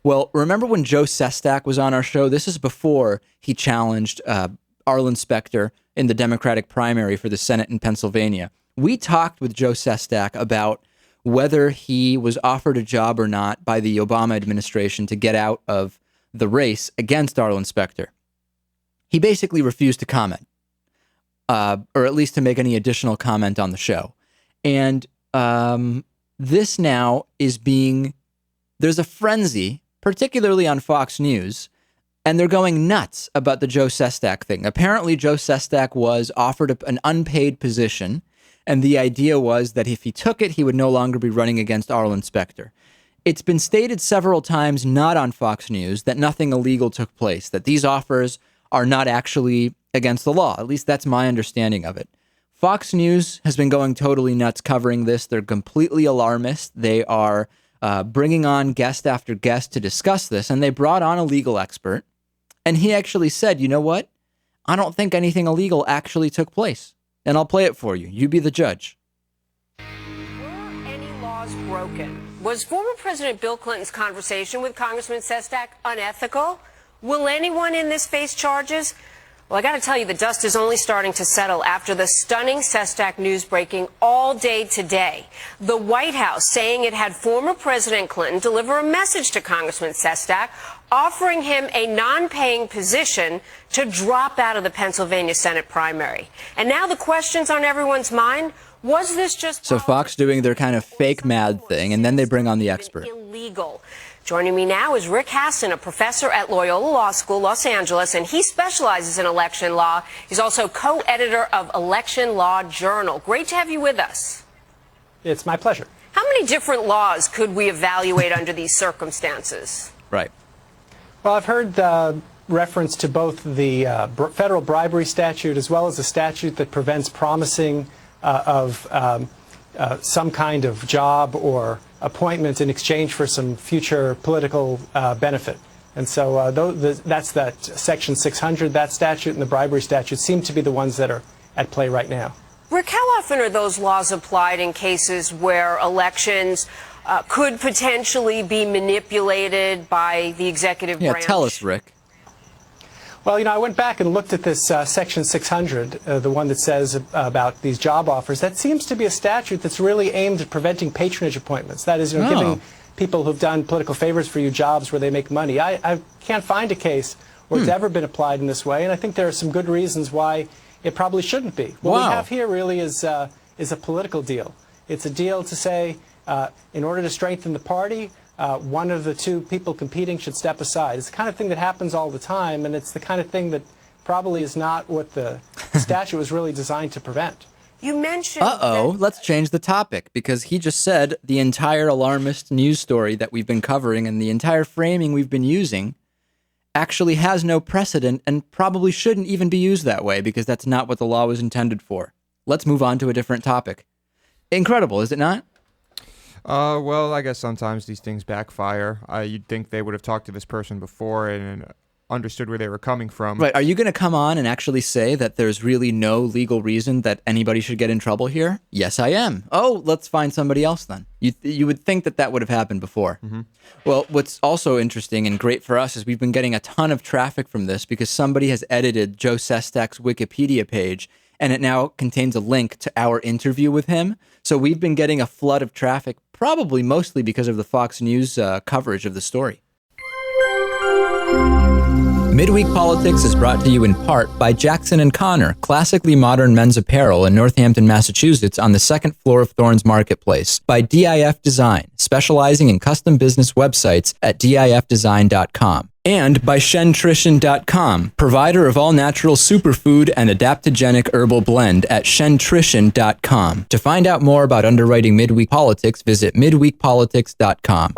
Well, remember when Joe Sestak was on our show? This is before he challenged Arlen Specter in the Democratic primary for the Senate in Pennsylvania. We talked with Joe Sestak about whether he was offered a job or not by the Obama administration to get out of the race against Arlen Specter. He basically refused to comment, or at least to make any additional comment on the show. And this now is there's a frenzy, particularly on Fox News, and they're going nuts about the Joe Sestak thing. Apparently, Joe Sestak was offered an unpaid position, and the idea was that if he took it, he would no longer be running against Arlen Specter. It's been stated several times, not on Fox News, that nothing illegal took place, that these offers are not actually against the law. At least that's my understanding of it. Fox News has been going totally nuts covering this. They're completely alarmist. They are bringing on guest after guest to discuss this, and they brought on a legal expert, and he actually said, you know what? I don't think anything illegal actually took place. And I'll play it for you. You be the judge. Were any laws broken? Was former President Bill Clinton's conversation with Congressman Sestak unethical? Will anyone in this face charges? Well, I got to tell you, the dust is only starting to settle after the stunning Sestak news breaking all day today. The White House saying it had former President Clinton deliver a message to Congressman Sestak, offering him a non-paying position to drop out of the Pennsylvania Senate primary. And now the question's on everyone's mind. Was this just so Fox doing their kind of fake mad thing, and then they bring on the expert. Illegal. Joining me now is Rick Hasson, a professor at Loyola Law School, Los Angeles, and he specializes in election law. He's also co-editor of Election Law Journal. Great to have you with us. It's my pleasure. How many different laws could we evaluate under these circumstances? Right. Well, I've heard reference to both the federal bribery statute as well as a statute that prevents promising of some kind of job or appointment in exchange for some future political benefit. And so that's that Section 600, that statute, and the bribery statute seem to be the ones that are at play right now. Rick, how often are those laws applied in cases where elections could potentially be manipulated by the executive branch? Yeah, tell us, Rick. Well, I went back and looked at this Section 600, the one that says about these job offers. That seems to be a statute that's really aimed at preventing patronage appointments. That is, giving people who've done political favors for you jobs where they make money. I can't find a case where it's ever been applied in this way, and I think there are some good reasons why it probably shouldn't be. What we have here really is a political deal. It's a deal to say, in order to strengthen the party, one of the two people competing should step aside. It's the kind of thing that happens all the time, and it's the kind of thing that probably is not what the statute was really designed to prevent. You mentioned... Let's change the topic, because he just said the entire alarmist news story that we've been covering and the entire framing we've been using actually has no precedent and probably shouldn't even be used that way, because that's not what the law was intended for. Let's move on to a different topic. Incredible, is it not? Well, I guess sometimes these things backfire. You'd think they would have talked to this person before and understood where they were coming from. Right. Are you going to come on and actually say that there's really no legal reason that anybody should get in trouble here? Yes, I am. Oh, let's find somebody else then. You would think that would have happened before. Mm-hmm. Well, what's also interesting and great for us is we've been getting a ton of traffic from this because somebody has edited Joe Sestak's Wikipedia page, and it now contains a link to our interview with him. So we've been getting a flood of traffic, probably mostly because of the Fox News coverage of the story. Midweek Politics is brought to you in part by Jackson & Connor, classically modern men's apparel in Northampton, Massachusetts on the second floor of Thorne's Marketplace. By DIF Design, specializing in custom business websites at difdesign.com. And by shentrition.com, provider of all-natural superfood and adaptogenic herbal blend at shentrition.com. To find out more about underwriting Midweek Politics, visit midweekpolitics.com.